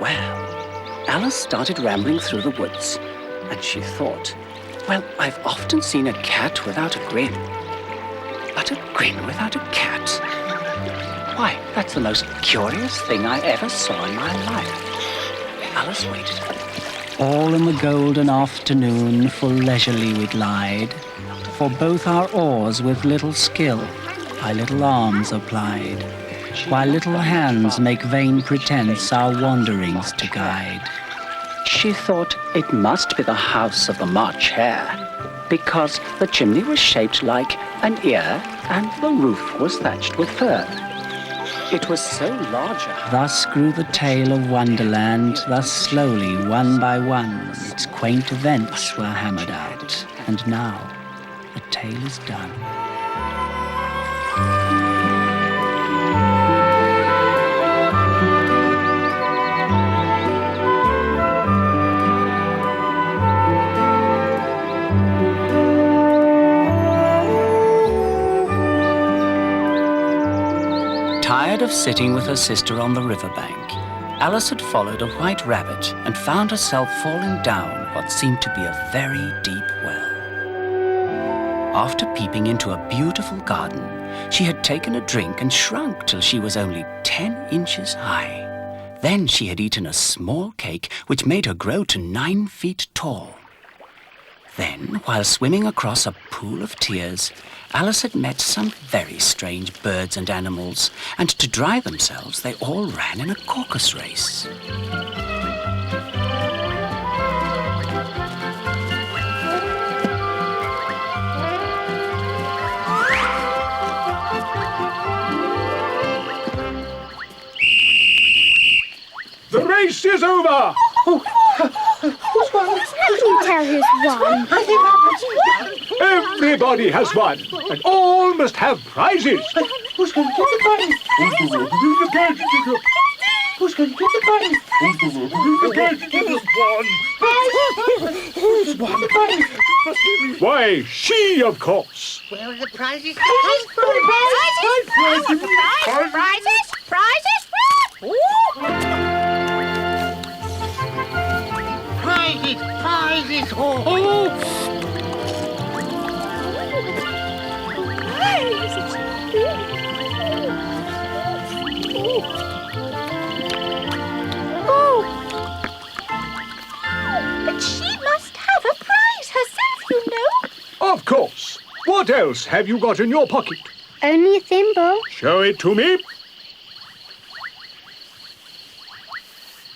Well, Alice started rambling through the woods, and she thought, well, I've often seen a cat without a grin, but a grin without a cat? Why, that's the most curious thing I ever saw in my life. Alice waited. All in the golden afternoon full leisurely we glide, for both our oars with little skill by little arms are plied, while little hands make vain pretence our wanderings to guide. She thought it must be the house of the March Hare, because the chimney was shaped like an ear and the roof was thatched with fur. It was so large. Thus grew the tale of Wonderland, thus slowly, one by one, its quaint events were hammered out, and now the tale is done. Tired of sitting with her sister on the riverbank, Alice had followed a white rabbit and found herself falling down what seemed to be a very deep well. After peeping into a beautiful garden, she had taken a drink and shrunk till she was only 10 inches high. Then she had eaten a small cake which made her grow to 9 feet tall. Then, while swimming across a pool of tears, Alice had met some very strange birds and animals, and to dry themselves they all ran in a caucus race. The race is over! Who's won? I can tell who's won. Everybody has won, and all must have prizes. Who's going to get the money? Who's going to get the money? Who's going to get the money? Who's won the money? Why, she, of course. Where are the prizes? Prizes! Prizes! Prizes! Oh! But she must have a prize herself, you know. Of course. What else have you got in your pocket? Only a thimble. Show it to me.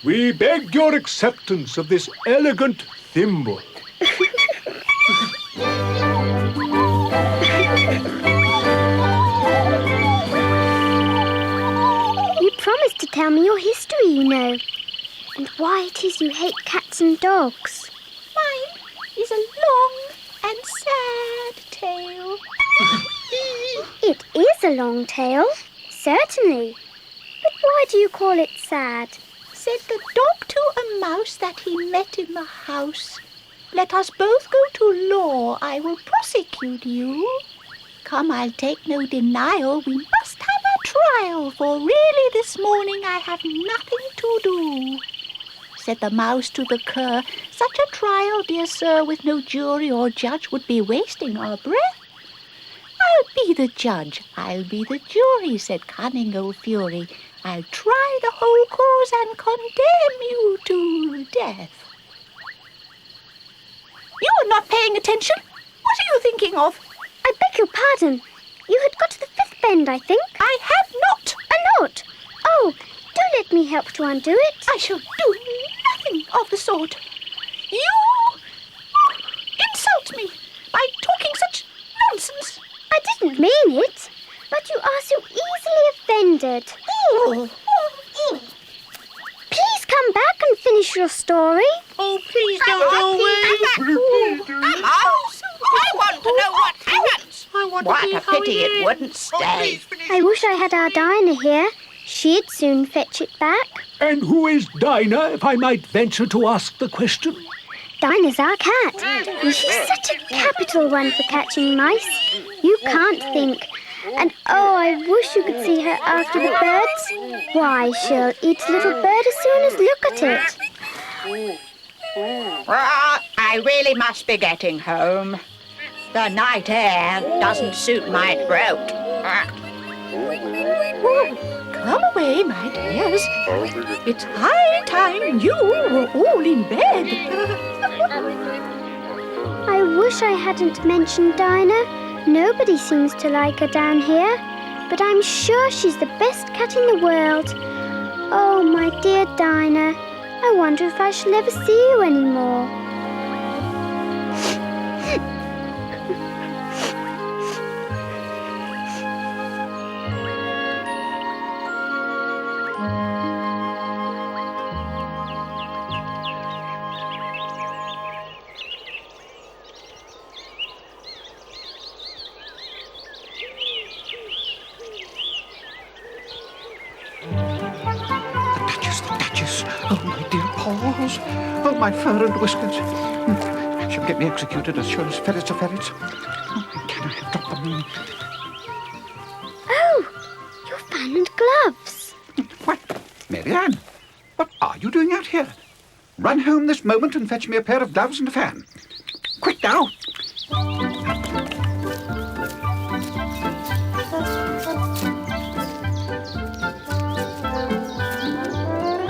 We beg your acceptance of this elegant thimble. You promised to tell me your history, you know, and why it is you hate cats and dogs. Mine is a long and sad tale. It is a long tale, certainly. But why do you call it sad? Said the dog to a mouse that he met in the house, "Let us both go to law, I will prosecute you. Come, I'll take no denial, we must have a trial, for really this morning I have nothing to do." Said the mouse to the cur, "Such a trial, dear sir, with no jury or judge would be wasting our breath." "I'll be the judge, I'll be the jury," said cunning old Fury. "I'll try the whole cause and condemn you to death." You are not paying attention. What are you thinking of? I beg your pardon. You had got to the fifth bend, I think. I have not. A knot? Oh, do let me help to undo it. I shall do nothing of the sort. You insult me by talking such nonsense. I didn't mean it, but you are so easily offended. Please come back and finish your story. Oh, please don't go away. Mouse, I want to know what happens. What a pity it wouldn't stay. I wish I had our Dinah here. She'd soon fetch it back. And who is Dinah, if I might venture to ask the question? Dinah's our cat. And she's such a capital one for catching mice. You can't think. And oh, I wish you could see her after the birds. Why, she'll eat a little bird as soon as look at it. I really must be getting home. The night air doesn't suit my throat. Come away, my dears. It's high time you were all in bed. I wish I hadn't mentioned Dinah. Nobody seems to like her down here. But I'm sure she's the best cat in the world. Oh, my dear Dinah. I wonder if I shall ever see you anymore. The Duchess. Oh, my dear paws. Oh, my fur and whiskers. She'll get me executed as sure as ferrets are ferrets. Oh, can I have dropped them? Oh, your fan and gloves. What? Mary Ann, what are you doing out here? Run home this moment and fetch me a pair of gloves and a fan. Quick now.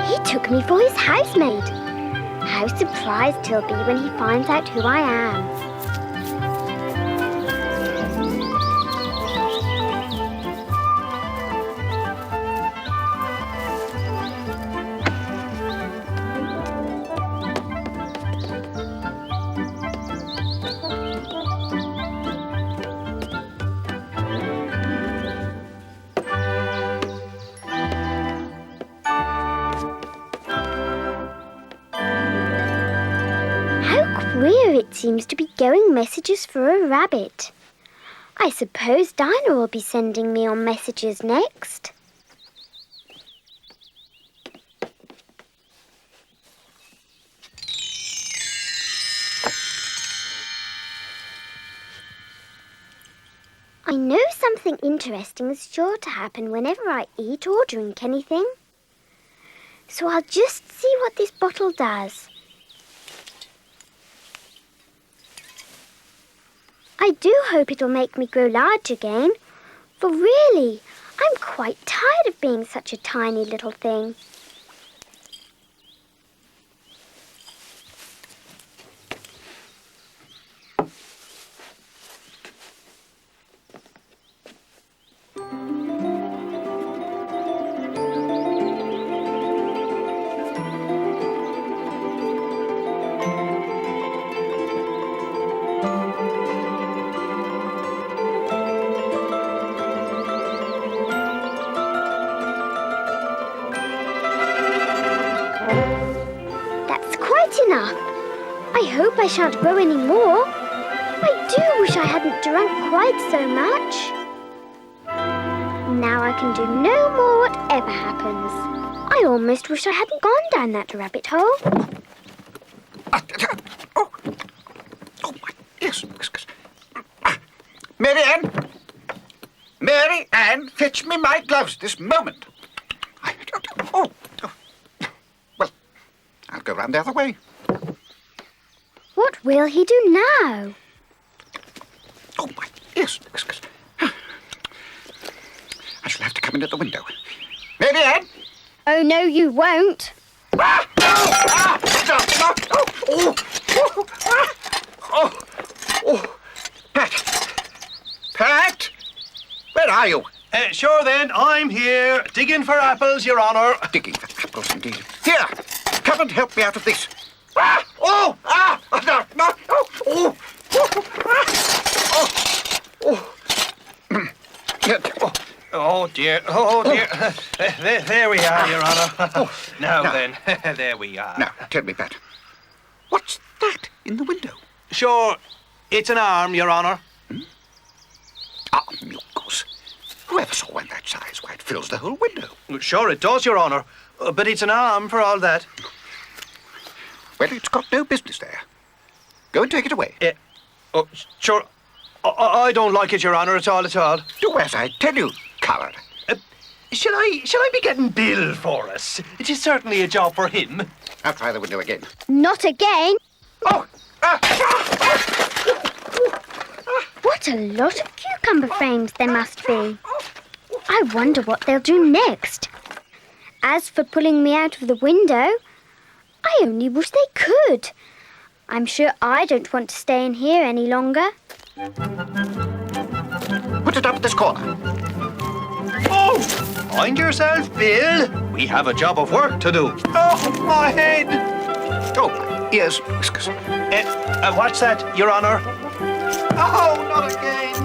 He took me for his housemaid. How surprised he'll be when he finds out who I am. Queer it seems to be going messages for a rabbit. I suppose Dinah will be sending me on messages next. I know something interesting is sure to happen whenever I eat or drink anything. So I'll just see what this bottle does. I do hope it'll make me grow large again, for really, I'm quite tired of being such a tiny little thing. Enough. I hope I shan't grow any more. I do wish I hadn't drunk quite so much. Now I can do no more whatever happens. I almost wish I hadn't gone down that rabbit hole. Oh, my ears and whiskers. Mary Ann! Mary Ann, fetch me my gloves this moment. Well, I'll go round the other way. What will he do now? Oh, my ears and whiskers. I shall have to come in at the window. Mary Ann! Oh, no, you won't. Pat! Where are you? Sure then, I'm here, digging for apples, Your Honour. Digging for apples, indeed. Here, come and help me out of this. Oh dear. There we are, Your Honour. Now then, there we are. Now, tell me, Pat, what's that in the window? Sure, it's an arm, Your Honour. Milk goose. Whoever saw one that size? Why, it fills the whole window. Sure it does, Your Honour. But it's an arm for all that. Well, it's got no business there. Go and take it away. Oh, sure. I don't like it, Your Honour, at all. Do as I tell you, coward. Shall I be getting Bill for us? It is certainly a job for him. I'll try the window again. Not again. Oh! What a lot of cucumber frames there must be. I wonder what they'll do next. As for pulling me out of the window, I only wish they could. I'm sure I don't want to stay in here any longer. Put it up at this corner. Oh! Mind yourself, Bill. We have a job of work to do. Oh, my head! Oh, ears, whiskers. What's that, Your Honour? Oh, not again!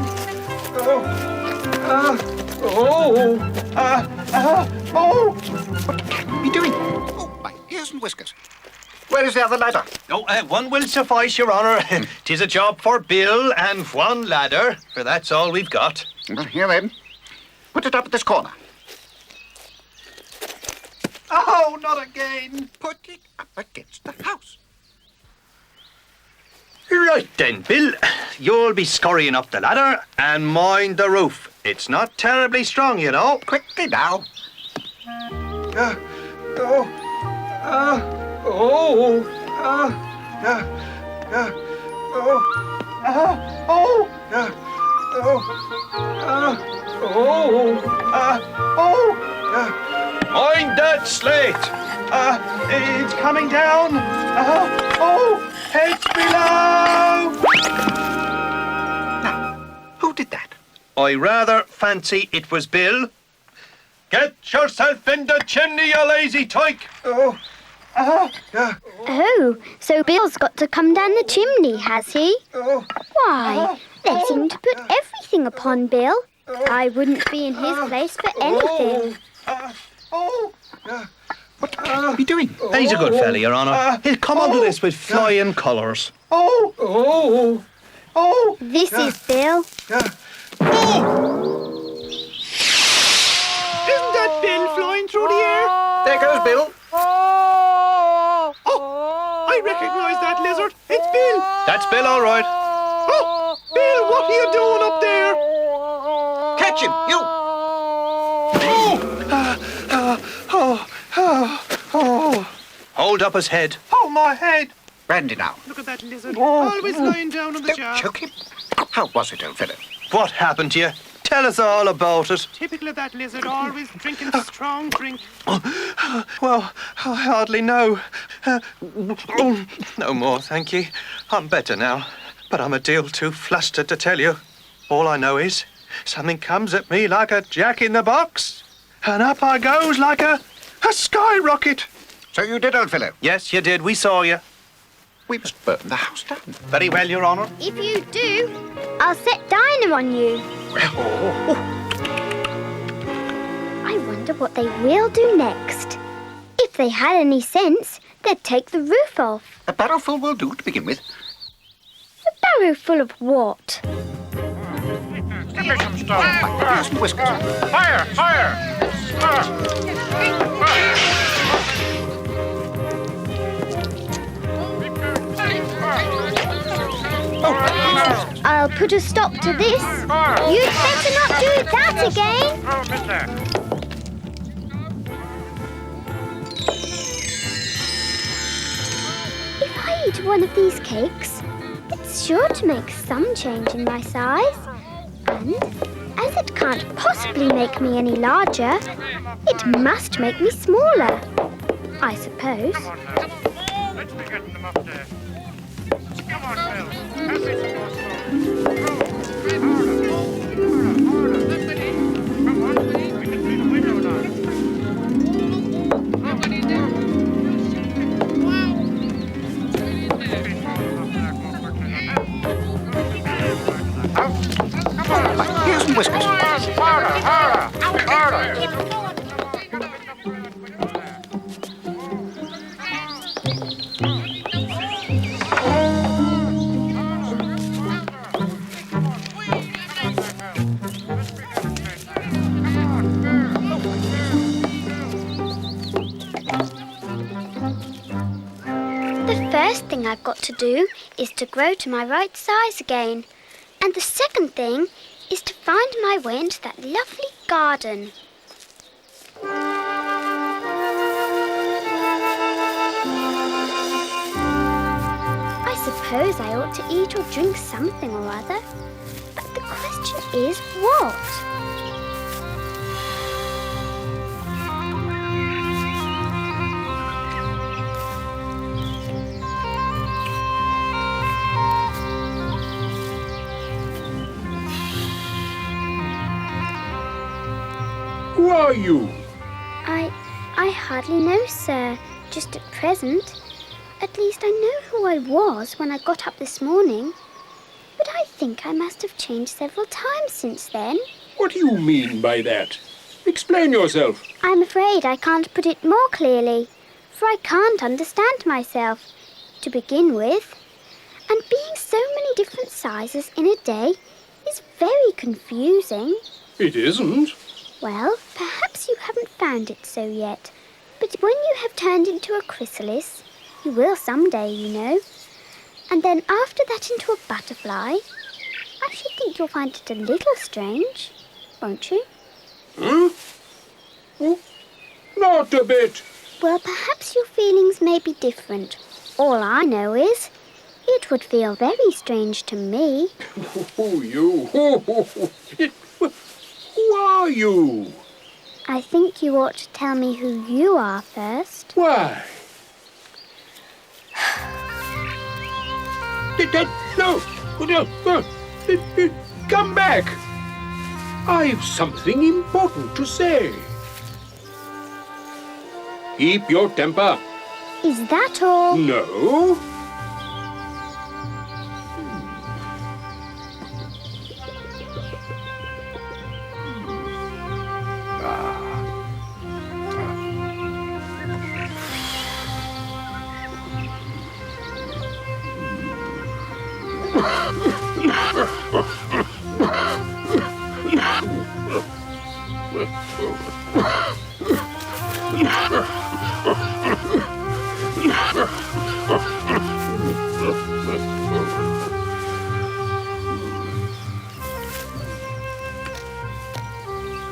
What can we be doing? Oh, my ears and whiskers. Where is the other ladder? No, one will suffice, Your Honour. 'Tis a job for Bill and one ladder, for that's all we've got. Well, here then. Put it up at this corner. Oh, not again! Put it up against the house. Right then, Bill. You'll be scurrying up the ladder and mind the roof. It's not terribly strong, you know. Quickly now. Mind that slate! It's coming down! Heads below! Now, who did that? I rather fancy it was Bill. Get yourself in the chimney, you lazy tyke! Oh, so Bill's got to come down the chimney, has he? Why, they seem to put everything upon Bill. I wouldn't be in his place for anything. What can we be doing? He's a good fella, Your Honour. He'll come under this with flying colours. This is Bill. Isn't that Bill flying through the air? There goes Bill. I recognise that lizard. It's Bill. That's Bill, all right. Oh, Bill, what are you doing up there? Catch him, you! Hold up his head. Oh, my head. Brandy now. Look at that lizard. Always lying down on the Don't choke him. How was it, old fellow? What happened to you? Tell us all about it. Typical of that lizard, always drinking strong drink. Well, I hardly know. No more, thank you. I'm better now, but I'm a deal too flustered to tell you. All I know is something comes at me like a jack-in-the-box, and up I goes like a skyrocket. So you did, old fellow. Yes, you did. We saw you. We must burn the house down. Very well, Your Honour. If you do, I'll set Dinah on you. I wonder what they will do next. If they had any sense, they'd take the roof off. A barrowful will do to begin with. A barrow full of what? Ears and whiskers. I'll put a stop to this. You'd better not do that again. If I eat one of these cakes, it's sure to make some change in my size. And as it can't possibly make me any larger, it must make me smaller, I suppose. Let's be getting them up there. Come on, Bill. Pass it to us. Come on, we can see the window now. Ears and whiskers. The first thing thing I've got to do is to grow to my right size again. And the second thing is to find my way into that lovely garden. I suppose I ought to eat or drink something or other. But the question is, what? Who are you? I hardly know, sir, just at present. At least I know who I was when I got up this morning. But I think I must have changed several times since then. What do you mean by that? Explain yourself. I'm afraid I can't put it more clearly, for I can't understand myself, to begin with. And being so many different sizes in a day is very confusing. It isn't. Well, perhaps you haven't found it so yet. But when you have turned into a chrysalis, you will someday, you know. And then after that into a butterfly, I should think you'll find it a little strange, won't you? Huh? Oh, not a bit. Well, perhaps your feelings may be different. All I know is, it would feel very strange to me. Oh, you. Who are you? I think you ought to tell me who you are first. Why? No. Come back. I've something important to say. Keep your temper. Is that all? No.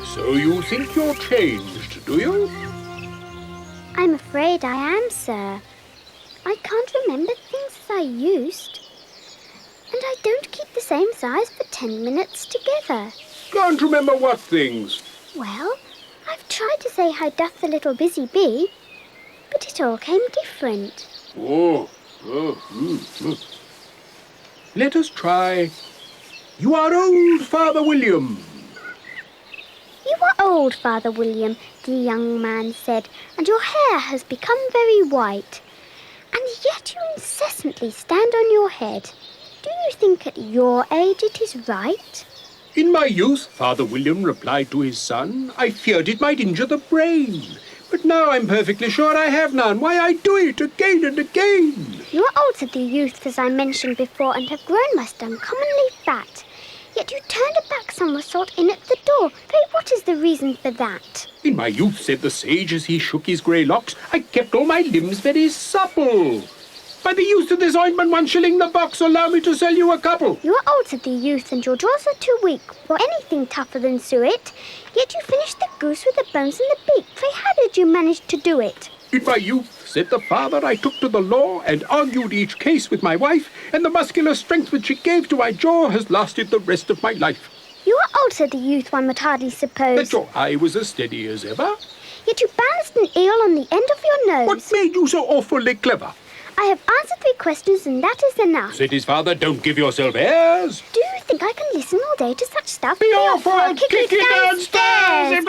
So you think you're changed, do you? I'm afraid I am, sir. I can't remember things as I used. And I don't keep the same size for 10 minutes together. Can't remember what things? Well, I've tried to say how doth the little busy bee, but it all came different. Let us try. You are old, Father William. You are old, Father William, the young man said, and your hair has become very white. And yet you incessantly stand on your head. Do you think at your age it is right? In my youth, Father William replied to his son, I feared it might injure the brain. But now I'm perfectly sure I have none. Why, I do it again and again. You are old, said the youth, as I mentioned before, and have grown most uncommonly fat. Yet you turned a back somersault in at the door. Pray, what is the reason for that? In my youth, said the sage as he shook his grey locks, I kept all my limbs very supple. By the use of this ointment, 1 shilling the box, allow me to sell you a couple. You are old, said the youth, and your jaws are too weak for anything tougher than suet. Yet you finished the goose with the bones and the beak. Pray, how did you manage to do it? In my youth, said the father, I took to the law and argued each case with my wife, and the muscular strength which it gave to my jaw has lasted the rest of my life. You are old, said the youth, one would hardly suppose. That your eye was as steady as ever. Yet you balanced an eel on the end of your nose. What made you so awfully clever? I have answered 3 questions, and that is enough. Said his father, don't give yourself airs. Do you think I can listen all day to such stuff? Be off, or I'll kick you downstairs.